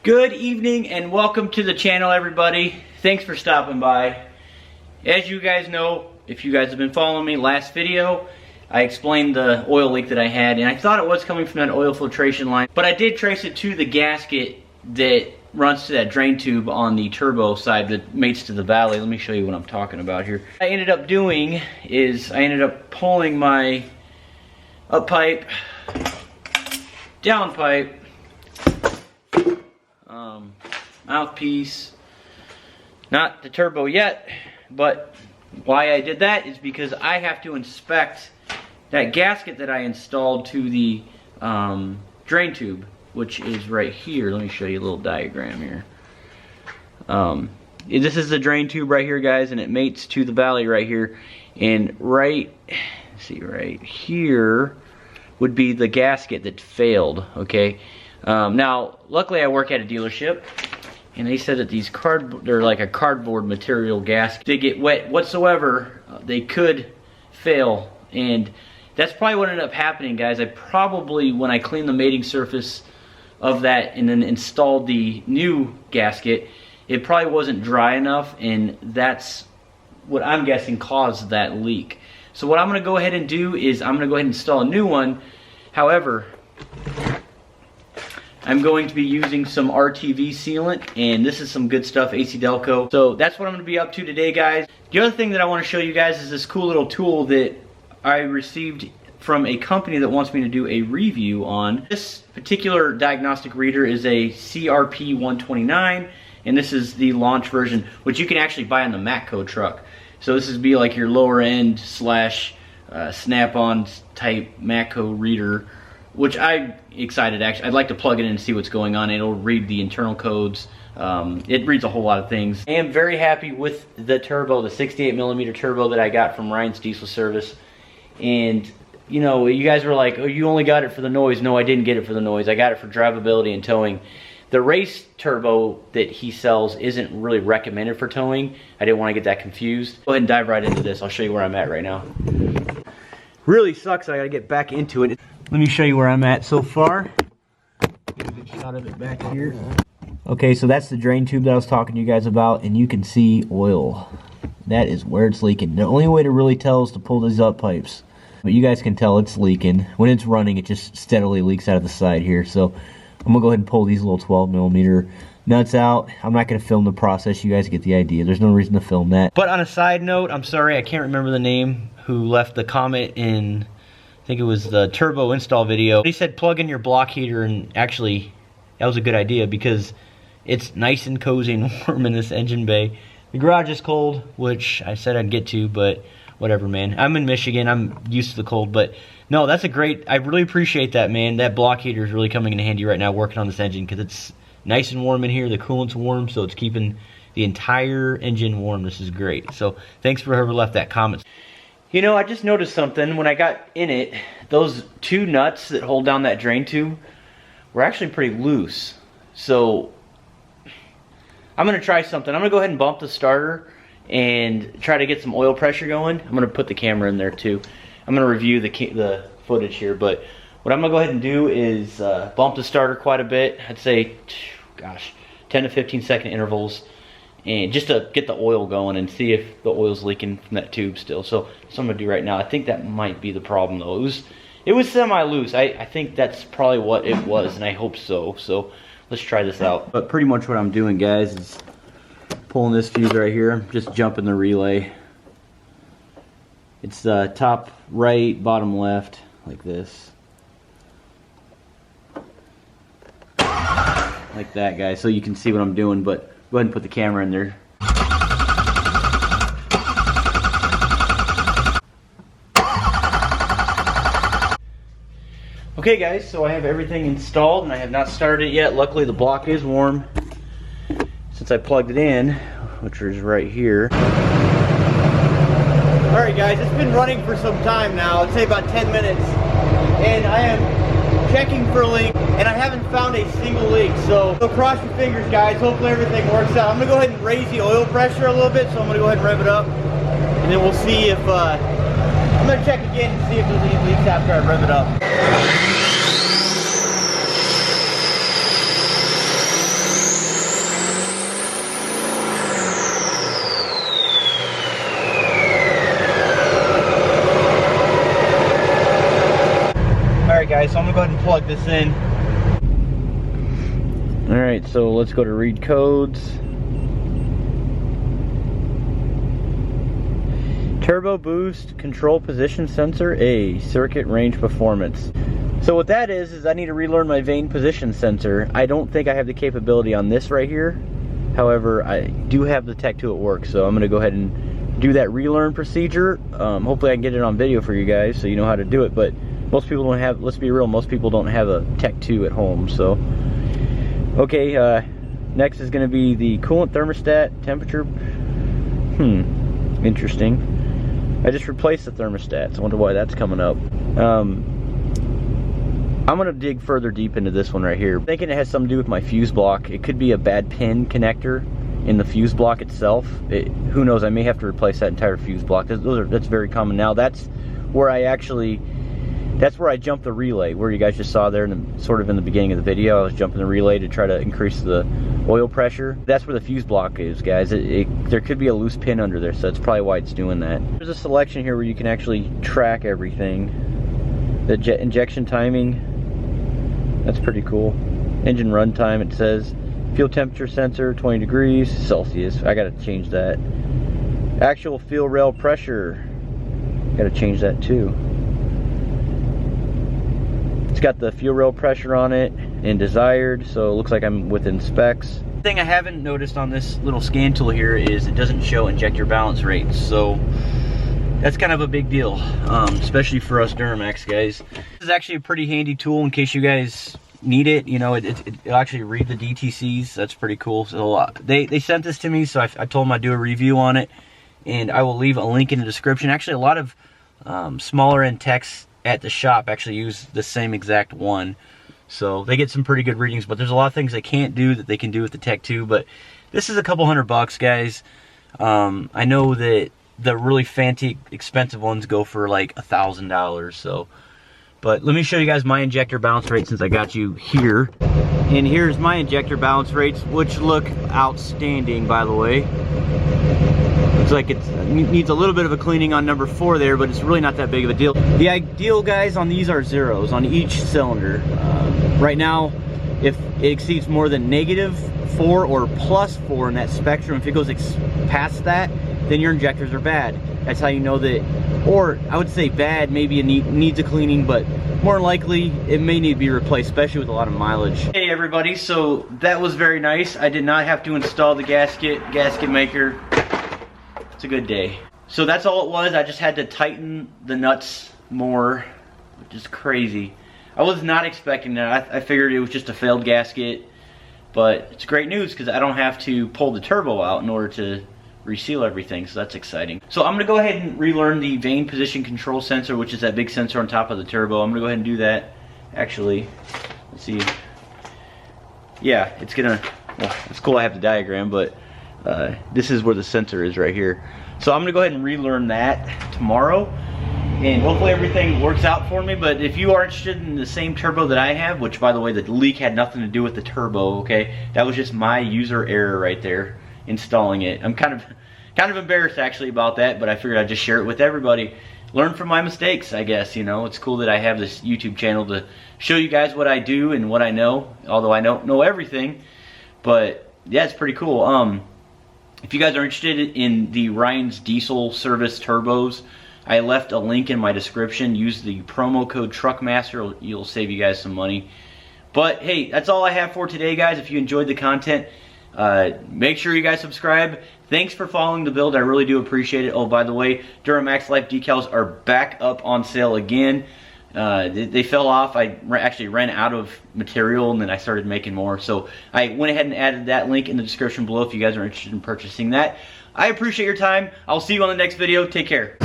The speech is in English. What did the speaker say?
Good evening and welcome to the channel, everybody. Thanks for stopping by. As you guys know, if you guys have been following me, last video I explained the oil leak that I had, and I thought it was coming from that oil filtration line, but I did trace it to the gasket that runs to that drain tube on the turbo side that mates to the valley. Let me show you what I'm talking about here. What I ended up doing is I ended up pulling my up pipe, down pipe, mouthpiece, not the turbo yet, but why I did that is because I have to inspect that gasket that I installed to the drain tube, which is right here. Let me show you a little diagram here. This is the drain tube right here, guys, and it mates to the valley right here. And right here would be the gasket that failed, okay? Now, luckily I work at a dealership, and they said that these they're like a cardboard material gasket. They get wet whatsoever, they could fail, and that's probably what ended up happening, guys. I probably, when I cleaned the mating surface of that and then installed the new gasket, it probably wasn't dry enough, and that's what I'm guessing caused that leak. So what I'm going to go ahead and do is I'm going to go ahead and install a new one. However, I'm going to be using some RTV sealant, and this is some good stuff, AC Delco. So that's what I'm going to be up to today, guys. The other thing that I want to show you guys is this cool little tool that I received from a company that wants me to do a review on. This particular diagnostic reader is a CRP 129, and this is the launch version, which you can actually buy on the Matco truck. So this is be like your lower end slash snap-on type Matco reader, which I'm excited actually. I'd like to plug it in and see what's going on. It'll read the internal codes. It reads a whole lot of things. I am very happy with the turbo, the 68mm turbo that I got from Ryan's Diesel Service. And you know, you guys were like, oh, you only got it for the noise. No, I didn't get it for the noise. I got it for drivability and towing. The race turbo that he sells isn't really recommended for towing. I didn't want to get that confused. Go ahead and dive right into this. I'll show you where I'm at right now. Really sucks. I gotta get back into it. Let me show you where I'm at so far. Get a good shot of it back here. Okay, so that's the drain tube that I was talking to you guys about, and you can see oil. That is where it's leaking. The only way to really tell is to pull these up pipes. But you guys can tell it's leaking. When it's running, it just steadily leaks out of the side here. So I'm gonna go ahead and pull these little 12mm nuts out. I'm not gonna film the process. You guys get the idea. There's no reason to film that. But on a side note, I'm sorry, I can't remember the name who left the comment in, I think it was the turbo install video. He said plug in your block heater, and actually that was a good idea because it's nice and cozy and warm in this engine bay. The garage is cold, which I said I'd get to, but whatever, man. I'm in Michigan. I'm used to the cold, but no, that's a great, I really appreciate that, man. That block heater is really coming in handy right now working on this engine because it's nice and warm in here. The coolant's warm, so it's keeping the entire engine warm. This is great. So thanks for whoever left that comment. You know, I just noticed something when I got in it. Those two nuts that hold down that drain tube were actually pretty loose. So I'm going to try something. I'm going to go ahead and bump the starter and try to get some oil pressure going. I'm going to put the camera in there too. I'm going to review the footage here, but what I'm going to go ahead and do is bump the starter quite a bit. I'd say, gosh, 10 to 15 second intervals, and just to get the oil going and see if the oil's leaking from that tube still. So that's what I'm going to do right now. I think that might be the problem though. It was semi-loose. I think that's probably what it was, and I hope so. So let's try this out. But pretty much what I'm doing, guys, is pulling this fuse right here, just jumping the relay. It's top right, bottom left, like this. Like that, guys, so you can see what I'm doing, but go ahead and put the camera in there. Okay, guys, so I have everything installed, and I have not started it yet. Luckily, the block is warm since I plugged it in, which is right here. Alright guys, it's been running for some time now, I'd say about 10 minutes, and I am checking for a leak, and I haven't found a single leak, so cross your fingers, guys. Hopefully everything works out. I'm going to go ahead and raise the oil pressure a little bit, so I'm going to go ahead and rev it up, and then we'll see if, I'm going to check again and see if there's any leaks after I rev it up. guys, so I'm gonna go ahead and plug this in. Alright, so let's go to read codes. Turbo Boost Control Position Sensor A, Circuit Range Performance. So what that is I need to relearn my vane position sensor. I don't think I have the capability on this right here. However, I do have the Tech 2 at work, so I'm gonna go ahead and do that relearn procedure. Hopefully I can get it on video for you guys so you know how to do it, but most people don't have, let's be real, most people don't have a Tech 2 at home, so. Okay, next is gonna be the coolant thermostat temperature. Interesting. I just replaced the thermostat, so I wonder why that's coming up. I'm gonna dig further deep into this one right here. I'm thinking it has something to do with my fuse block. It could be a bad pin connector in the fuse block itself. Who knows, I may have to replace that entire fuse block. That's very common now. That's where I jumped the relay, where you guys just saw there sort of in the beginning of the video. I was jumping the relay to try to increase the oil pressure. That's where the fuse block is, guys. There could be a loose pin under there, so that's probably why it's doing that. There's a selection here where you can actually track everything. The jet injection timing, that's pretty cool. Engine run time, it says. Fuel temperature sensor, 20 degrees Celsius. I gotta change that. Actual fuel rail pressure, gotta change that too. It's got the fuel rail pressure on it and desired, so it looks like I'm within specs. The thing I haven't noticed on this little scan tool here is it doesn't show injector balance rates, so that's kind of a big deal, especially for us Duramax guys. This is actually a pretty handy tool in case you guys need it. You know, it'll actually read the DTCs. That's pretty cool. So they sent this to me, so I told them I'd do a review on it, and I will leave a link in the description. Actually, a lot of smaller end techs at the shop actually use the same exact one, so they get some pretty good readings. But there's a lot of things they can't do that they can do with the Tech 2. But this is a couple $100, guys. I know that the really fancy expensive ones go for like $1,000, so. But let me show you guys my injector balance rate since I got you here. And here's my injector balance rates, which look outstanding, by the way. Looks like it needs a little bit of a cleaning on number 4 there, but it's really not that big of a deal. The ideal, guys, on these are zeros on each cylinder. Right now, if it exceeds more than -4 or +4 in that spectrum, if it goes past that, then your injectors are bad. That's how you know that, or I would say bad, maybe it needs a cleaning, but more likely it may need to be replaced, especially with a lot of mileage. Hey everybody, so that was very nice. I did not have to install the gasket maker. It's a good day. So that's all it was. I just had to tighten the nuts more, which is crazy. I was not expecting that. I figured it was just a failed gasket, but it's great news because I don't have to pull the turbo out in order to reseal everything, so that's exciting. So I'm gonna go ahead and relearn the vane position control sensor, which is that big sensor on top of the turbo. I'm gonna go ahead and do that. Actually, let's see. Yeah, it's gonna, well, it's cool I have the diagram, but this is where the sensor is right here. So I'm gonna go ahead and relearn that tomorrow, and hopefully everything works out for me. But if you are interested in the same turbo that I have, which by the way, the leak had nothing to do with the turbo, okay? That was just my user error right there, installing it. I'm kind of embarrassed actually about that, but I figured I'd just share it with everybody. Learn from my mistakes, I guess, you know. It's cool that I have this YouTube channel to show you guys what I do and what I know, although I don't know everything. But yeah, it's pretty cool. If you guys are interested in the Ryan's diesel service turbos, I left a link in my description. Use the promo code TruckMaster. You'll save you guys some money. But hey, that's all I have for today, guys. If you enjoyed the content, make sure you guys subscribe. Thanks for following the build. I really do appreciate it. Oh, by the way, Duramax Life decals are back up on sale again. They fell off. I actually ran out of material, and then I started making more. So I went ahead and added that link in the description below if you guys are interested in purchasing that. I appreciate your time. I'll see you on the next video. Take care.